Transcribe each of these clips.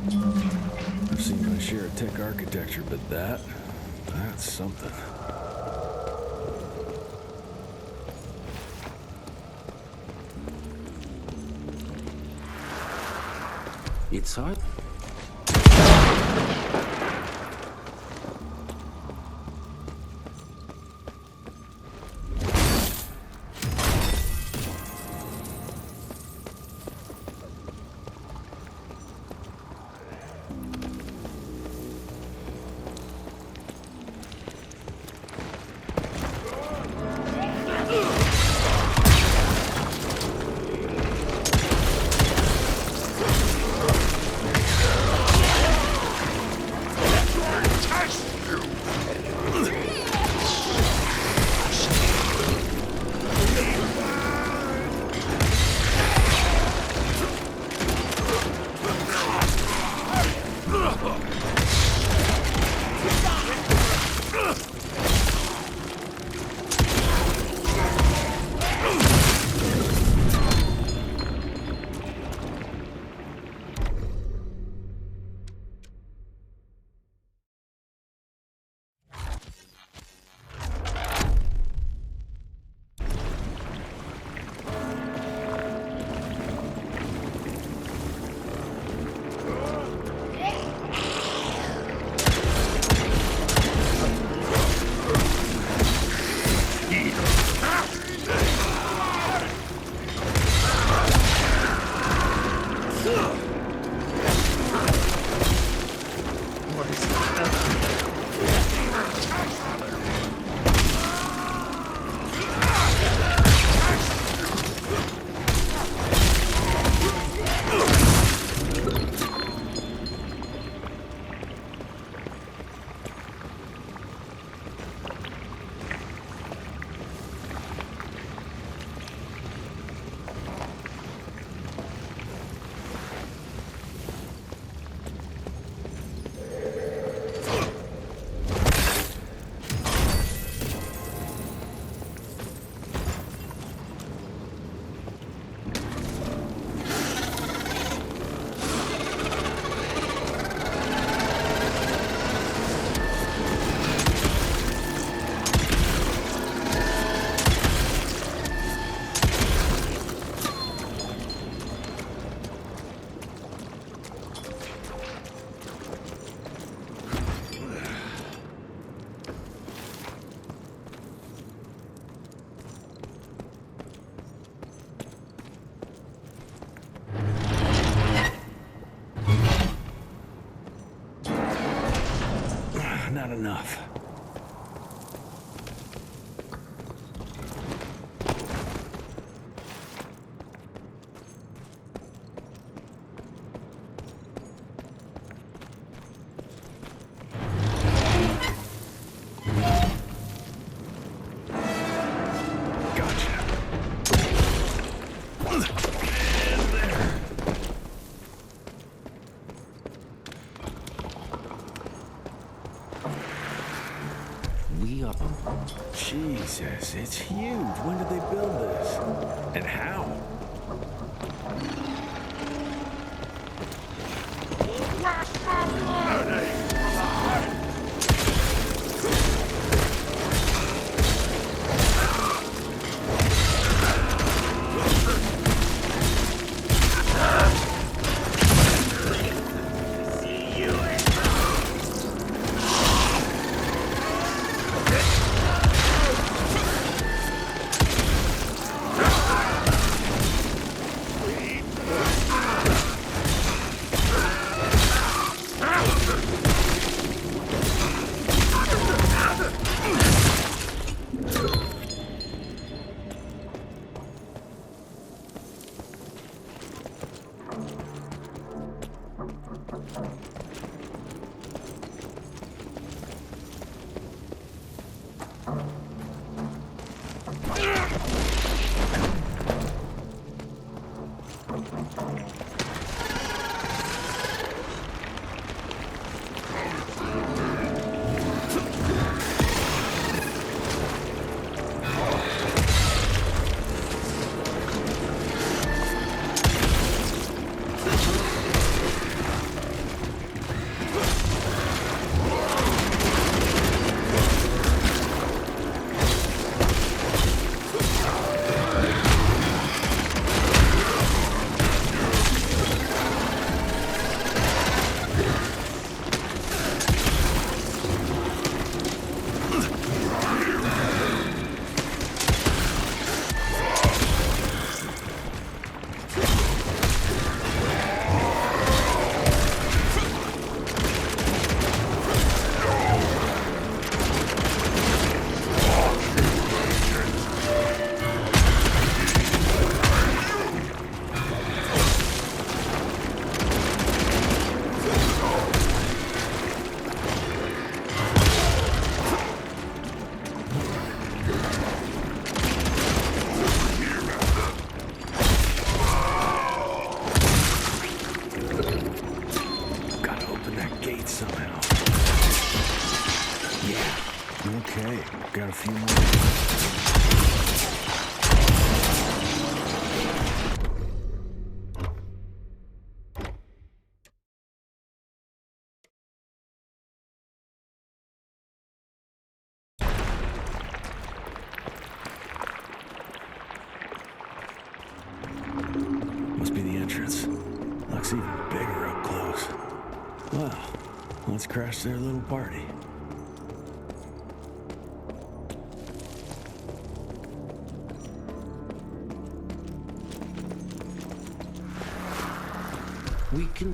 I've seen my share of tech architecture, but that's something. Inside? Not enough. Jesus, it's huge. When did they build this? And how? must be the entrance. Looks even bigger up close. Well, let's crash their little party. We can...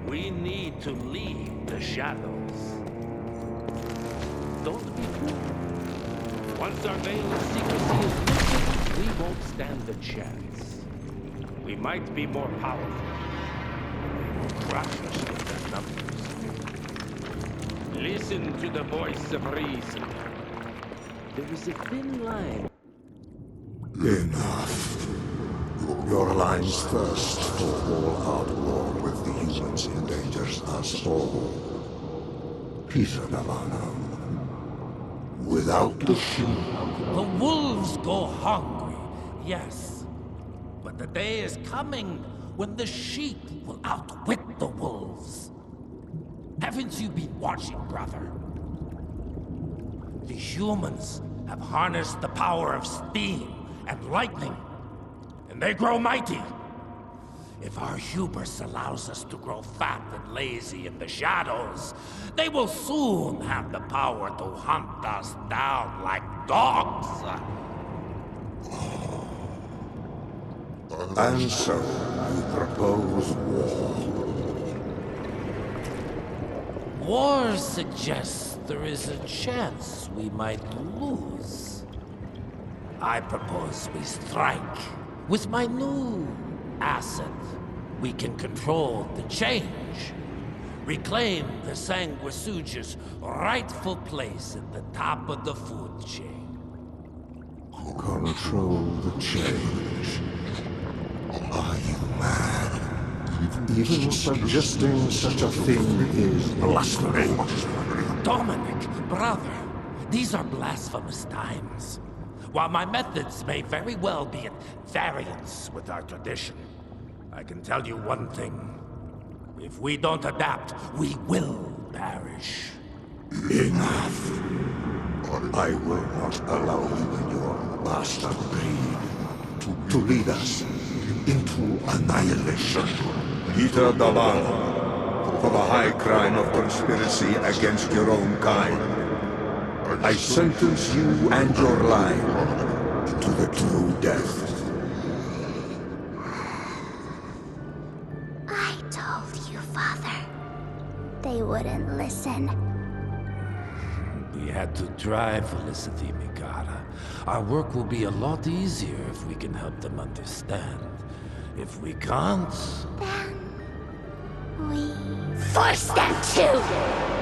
We need to leave the shadows. Don't be fooled. Once our veil of secrecy is lifted, we won't stand a chance. We might be more powerful. They will crush us with their numbers. Listen to the voice of reason. There is a thin line. Enough. Your lines thirst for all-out war with the humans endangers us all. Peter Navarro. Without the sheep. The wolves go hungry, yes. But the day is coming when the sheep will outwit the wolves. Haven't you been watching, brother? The humans have harnessed the power of steam and lightning, and they grow mighty. If our hubris allows us to grow fat and lazy in the shadows, they will soon have the power to hunt us down like dogs. And so, you propose war. War suggests there is a chance we might lose. I propose we strike. With my new asset, we can control the change. Reclaim the Sanguisuja's rightful place at the top of the food chain. Control the change. Are you mad? Even suggesting such a thing is blasphemy. Dominic, brother, these are blasphemous times. While my methods may very well be at variance with our tradition, I can tell you one thing. If we don't adapt, we will perish. Enough. I will not allow you and your bastard breed to lead us into annihilation. Peter Navarro, for the high crime of conspiracy against your own kind, I sentence you and your line to the true death. I told you, Father. They wouldn't listen. We had to try, Felicity Mikata. Our work will be a lot easier if we can help them understand. If we can't... Then... we... force them to!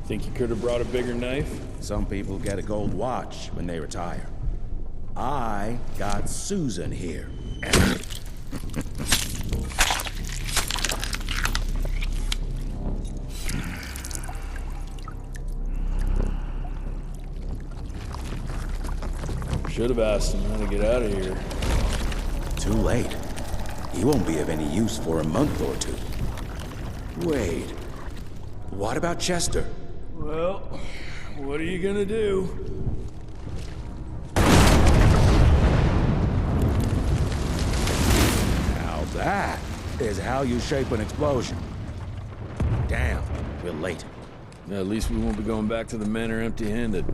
Think you could have brought a bigger knife? Some people get a gold watch when they retire. I got Susan here. Should have asked him how to get out of here. Too late. He won't be of any use for a month or two. Wait. What about Chester? Well, what are you gonna do? Now that is how you shape an explosion. Damn, we're late. At least we won't be going back to the manor empty-handed.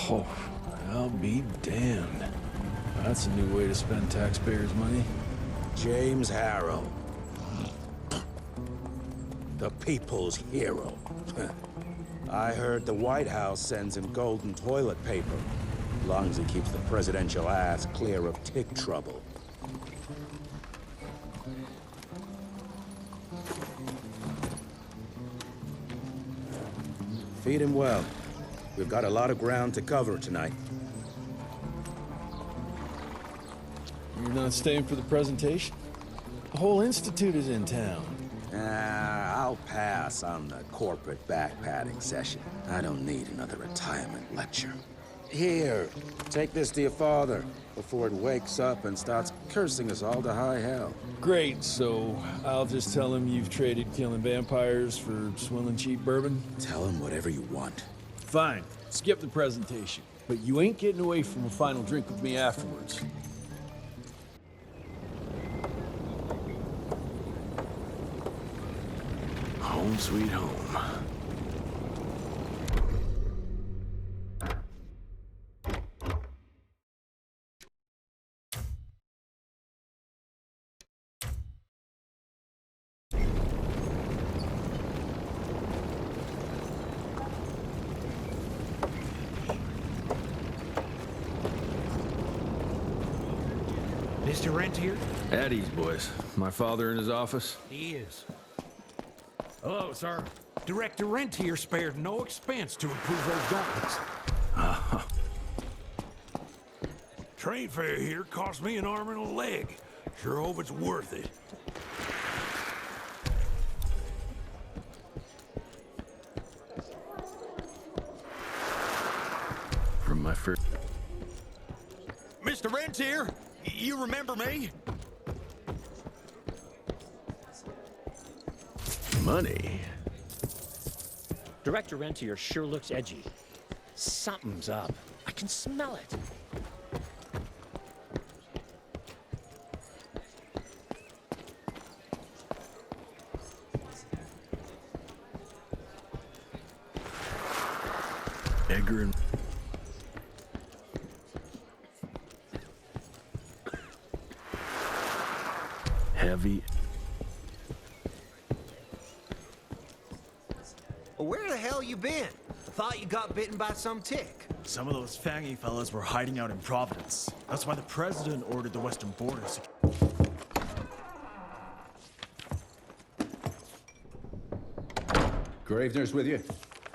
Oh, I'll be damned. That's a new way to spend taxpayers' money. James Harrow. The people's hero. I heard the White House sends him golden toilet paper, as long as he keeps the presidential ass clear of tick trouble. Feed him well. We've got a lot of ground to cover tonight. You're not staying for the presentation? The whole institute is in town. I'll pass on the corporate back-patting session. I don't need another retirement lecture. Here, take this to your father before it wakes up and starts cursing us all to high hell. Great, so I'll just tell him you've traded killing vampires for swilling cheap bourbon? Tell him whatever you want. Fine, skip the presentation. But you ain't getting away from a final drink with me afterwards. Home sweet home. Mr. Rentier? Eddie's boys. My father in his office. He is. Hello, sir. Director Rentier spared no expense to improve those gauntlets. Train fare here cost me an arm and a leg. Sure hope it's worth it. From my first... Mr. Rentier, you remember me? Money. Director Rentier sure looks edgy. Something's up. I can smell it. Edgar and... Heavy... Where the hell you been? Thought you got bitten by some tick. Some of those fangy fellas were hiding out in Providence. That's why the president ordered the western border secured. Gravener's with you?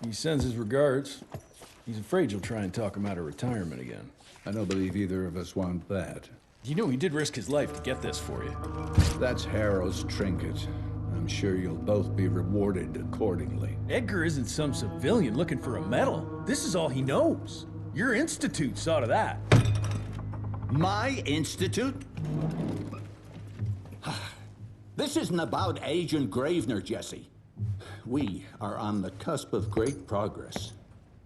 He sends his regards. He's afraid you'll try and talk him out of retirement again. I don't believe either of us want that. You know he did risk his life to get this for you. That's Harrow's trinket. I'm sure you'll both be rewarded accordingly. Edgar isn't some civilian looking for a medal. This is all he knows. Your institute saw to that. My institute? This isn't about Agent Gravener, Jesse. We are on the cusp of great progress,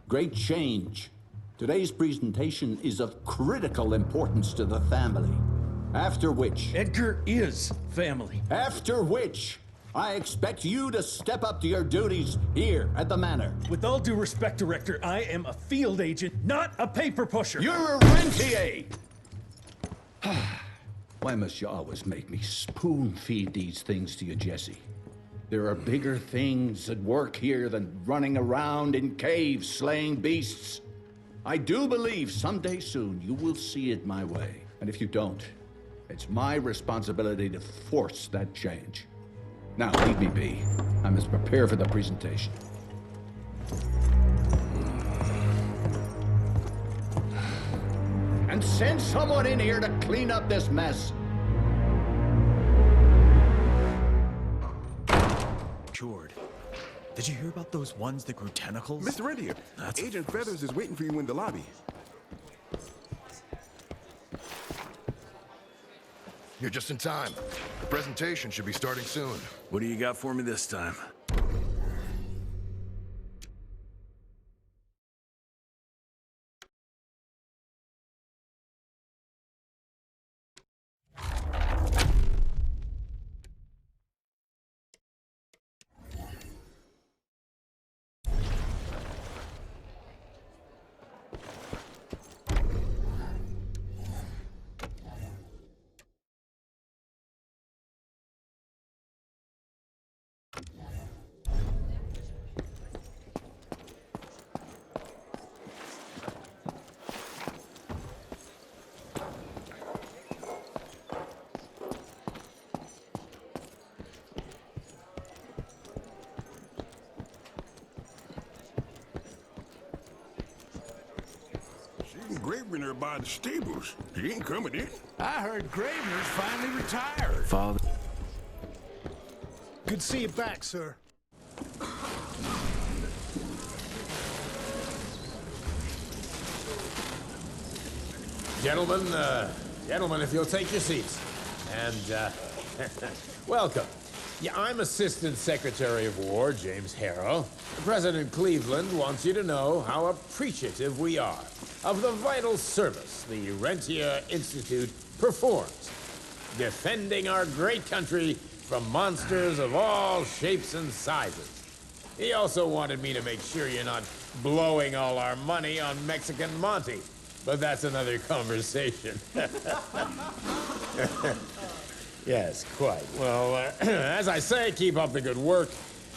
great change. Today's presentation is of critical importance to the family. After which... Edgar is family. After which, I expect you to step up to your duties here at the manor. With all due respect, Director, I am a field agent, not a paper pusher. You're a rentier! Why must you always make me spoon-feed these things to you, Jesse? There are bigger things at work here than running around in caves slaying beasts. I do believe someday soon you will see it my way. And if you don't, it's my responsibility to force that change. Now, leave me be. I must prepare for the presentation. And send someone in here to clean up this mess. Cured. Did you hear about those ones that grew tentacles? Mr. Rentier, Agent Feathers is waiting for you in the lobby. You're just in time. The presentation should be starting soon. What do you got for me this time? Gravener by the stables. He ain't coming in. I heard Gravener's finally retired. Father. Good to see you back, sir. Gentlemen, if you'll take your seats. And, welcome. Yeah, I'm Assistant Secretary of War, James Harrow. President Cleveland wants you to know how appreciative we are of the vital service the Rentier Institute performs, defending our great country from monsters of all shapes and sizes. He also wanted me to make sure you're not blowing all our money on Mexican Monty, but that's another conversation. Yes, quite. Well, as I say, keep up the good work.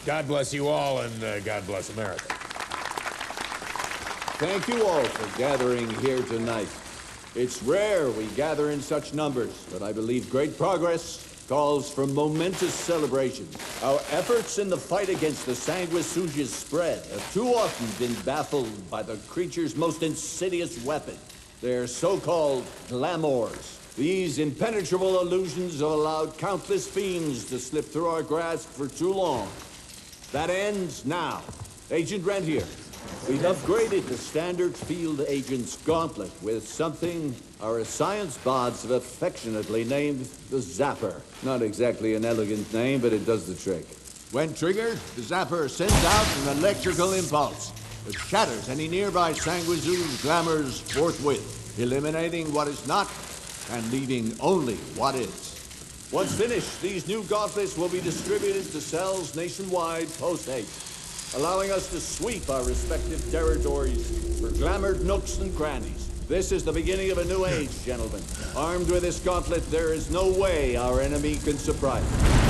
God bless you all, and God bless America. Thank you all for gathering here tonight. It's rare we gather in such numbers, but I believe great progress calls for momentous celebration. Our efforts in the fight against the Sanguisuga's spread have too often been baffled by the creature's most insidious weapon, their so-called glamours. These impenetrable illusions have allowed countless fiends to slip through our grasp for too long. That ends now. Agent Rentier, we've upgraded the standard field agent's gauntlet with something our science bots have affectionately named the Zapper. Not exactly an elegant name, but it does the trick. When triggered, the Zapper sends out an electrical impulse that shatters any nearby Sanguisuga's glamours forthwith, eliminating what is not and leaving only what is. Once finished, these new gauntlets will be distributed to cells nationwide post-haste, allowing us to sweep our respective territories for glamored nooks and crannies. This is the beginning of a new age, gentlemen. Armed with this gauntlet, there is no way our enemy can surprise us.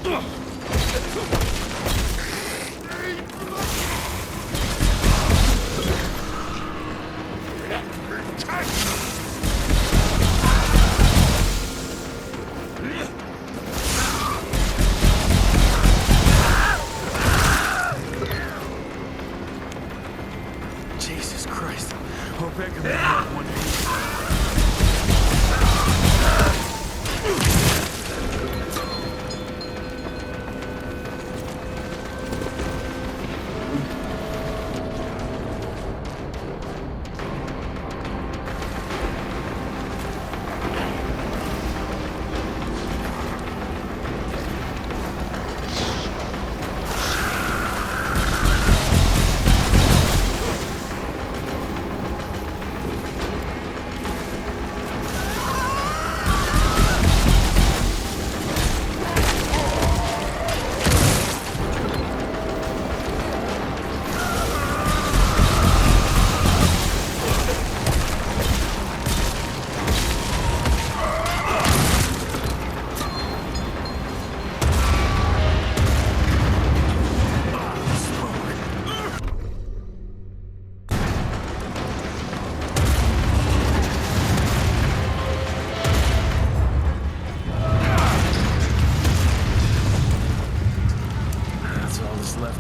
Ugh!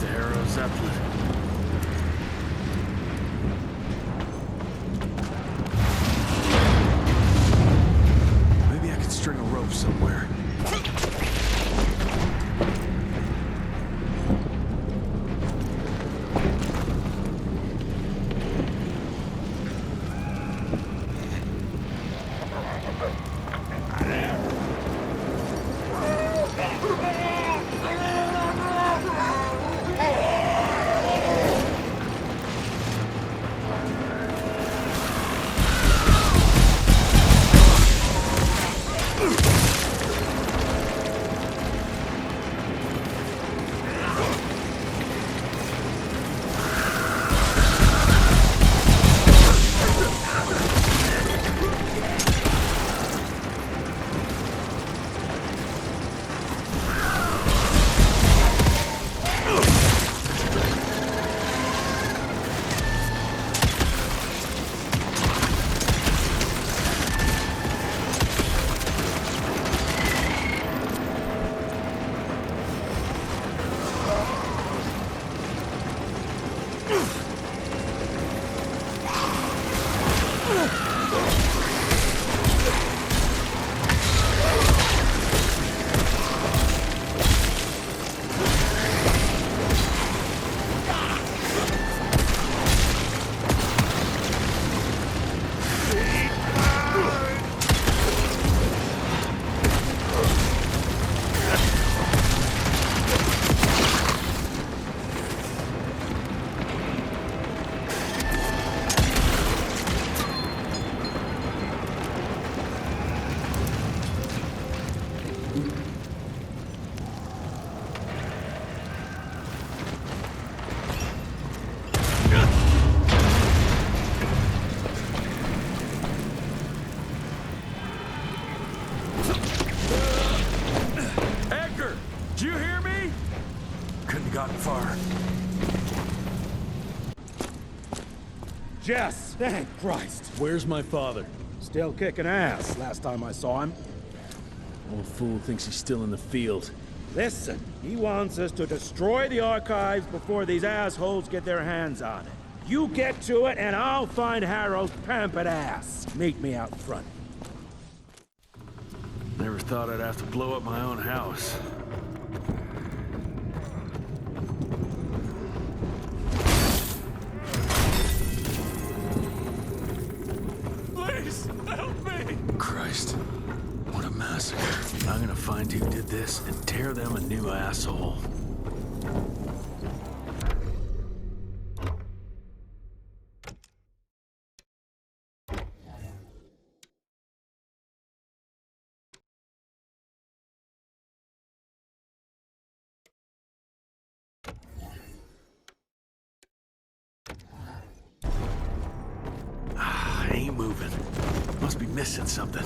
the Harrow Zeppelin. Maybe I can string a rope somewhere. Jess! Thank Christ! Where's my father? Still kicking ass, last time I saw him. Old fool thinks he's still in the field. Listen, he wants us to destroy the archives before these assholes get their hands on it. You get to it, and I'll find Harrow's pampered ass. Meet me out front. Never thought I'd have to blow up my own house. Please, help me! Christ, what a massacre. I'm gonna find who did this and tear them a new asshole. Ain't moving. Must be missing something.